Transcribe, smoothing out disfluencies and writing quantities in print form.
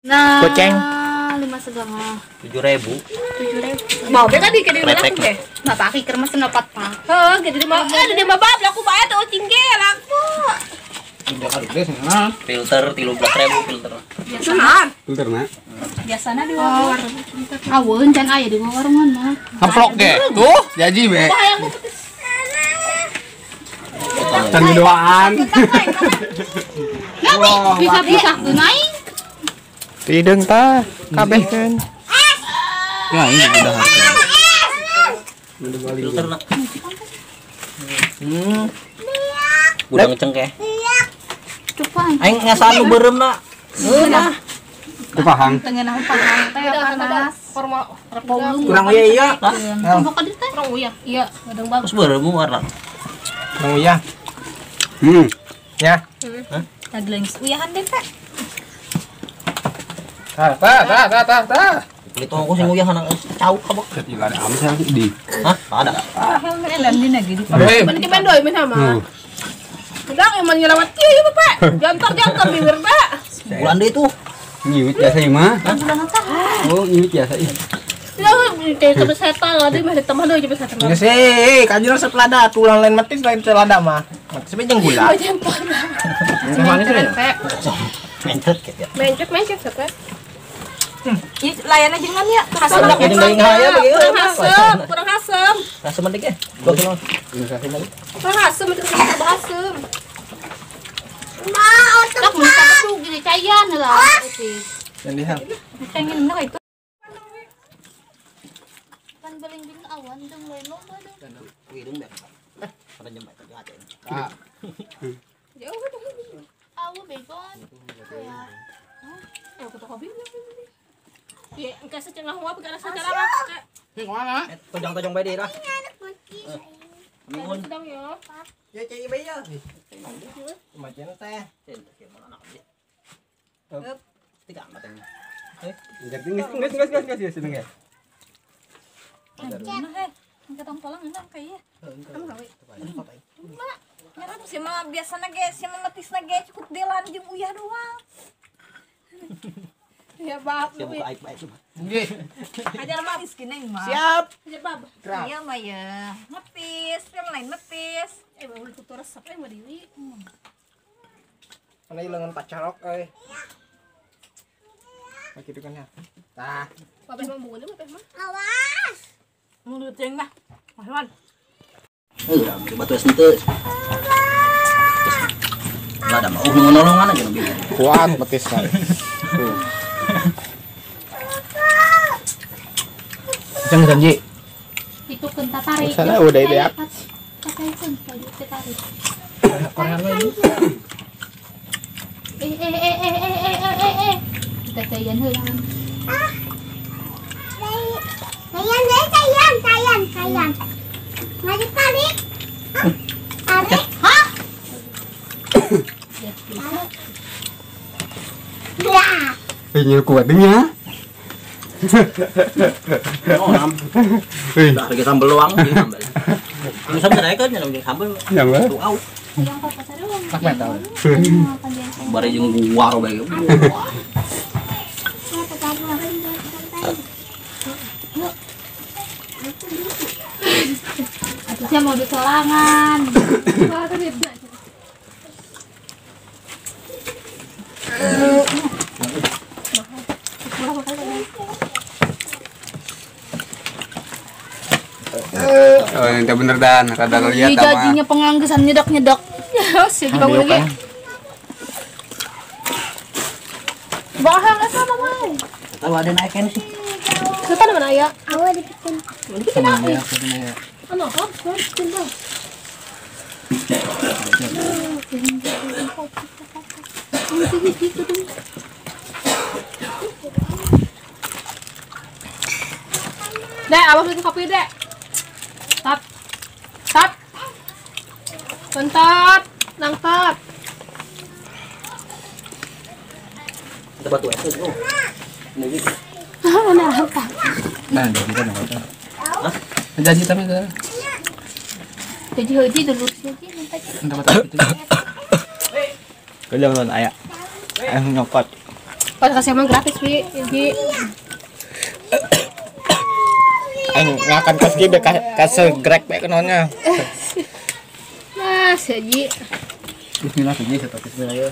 Nah, goceng 5,5. 7.000. 7.000. Mau be tadi ke di mana aku be? Bapak kiker mas dapat pa. Heeh, gitu di mana? Ada di babab laku bae tuh cinggel aku. Filter 13.000 filter. Biasana. Filter nak. Biasana di warung. Aweun can aya di warungan mah. Amplok ge. Tuh, jadi be. Bayang aku Tan doaan. Wah, bisa naik. Tideng tah kabeh kan. Ya, ini udah Filter nak. Udah ngecengkeh. Cupan. Aing ngasaan nu beureum na. Nah. Ku pahang. Tengah pahang teh panas. formal. Kurang iya. Tunggu ka dieu teh. Kurang uya. Iya, gadang bagus. Terus beureum warna. Kurang iya. Ya. Tagleng uyahan deh, Pak. Ta. Itu aku sing uyah nang cau ka bok. Jadi ada amsel di. Hah? Ada. Elan din lagi di. Aduh. Mending mendoy mah sama. Udah emang nyelawat kieu Pak. Jantar bibir, Pak. Bulan deui tuh. Nyiwit biasa ieu mah. Oh, nyiwit biasa ieu. Ya, teh sampai setan lah, mah ditambah deui sampai setan. Geus kanjur resep lada, tulang lain metis lain lada mah. Metis mah jeung gula. Yang manis ya. Mencet gitu ya. Mencet Pak. Layannya jangan ya. Asam dak jeung deui ngaya begitu. Kurang asem. Rasa mending ya. 2 kilo. Kurang asem itu kurang asem. Tak mun tuh gini cayan lah. Dan dihang. Pengen nak itu. Kan beling awan jeung lain lo bae. Widung dah. Pada nyembah tadi aja. Jauh tuh. Awu begon. Ya. Aku tuh hobi. Ya, engkau secengah huap karena secara apa? Mana? Tojong-tojong bae deui lah. Mohon sedang ya. Ya cai bae ya. Macam teh. Tiga amat ini. Enggak seneng ya. Engkau tongkolang enak kayak. Kamu gawe. Nyara tuh sih mah biasana ge si memetisna ge cukup delan jeung uyah doang. Ya bab. Siap buka aib bae cuma. Nggih. Ajar matis kene mah. Siap. Ajar bab. Krap. Iya mah ya. Metis, yang lain metis. Bawa itu resep mah Dewi. Mana ilangan pacarok euy. Maki itu kan ya. Tah. Babeh mah bungun mah teh mah. Awas. Mulut jeung mah. Mahwan. Coba tuh sentuh. Enggak ada mau nolongan aja lebih. Kuat metis kan. Jangan janji. Itu keun tarik. Sana udah ide ya. Kataikeun tadi tarik. Korean lagi. Kita cayan heulang. Cayan. Maju tarik. Tarik. Hah? Nyel kuat nya. Oh, nam. Dah lagi sambel doang, ini sambel. Ini sambel naik kan yang sambel. Yang lah. Tuh au. Yang papa sarung. Tak metal. Bare jeung gua bae. Atuh sia mau disolangan. Oh, ini bener dan rada lihat Ini gajinya penganggesan nyedak. Ya, sih juga lagi. Bahang asa mah. Tahu ada naikin sih. Kita mana ya? Awal dibikin. Ano, kan? Tinggal. Dek, abang bikin kopi, Dek. Tap. Bentar, nang tap. Kita batu es tuh. Ini Mana apa? Nah, jadi kan apa? Jadi tapi kan. Jadi haji dulu sih minta. Entah apa itu. Kalau lawan ayah. Nyokot. Kalau kasih emang gratis, Wi. Ji. Ngakan kos ki kasih grek bae kenonnya. Nah, si Ji. Bismillah saja seperti saya.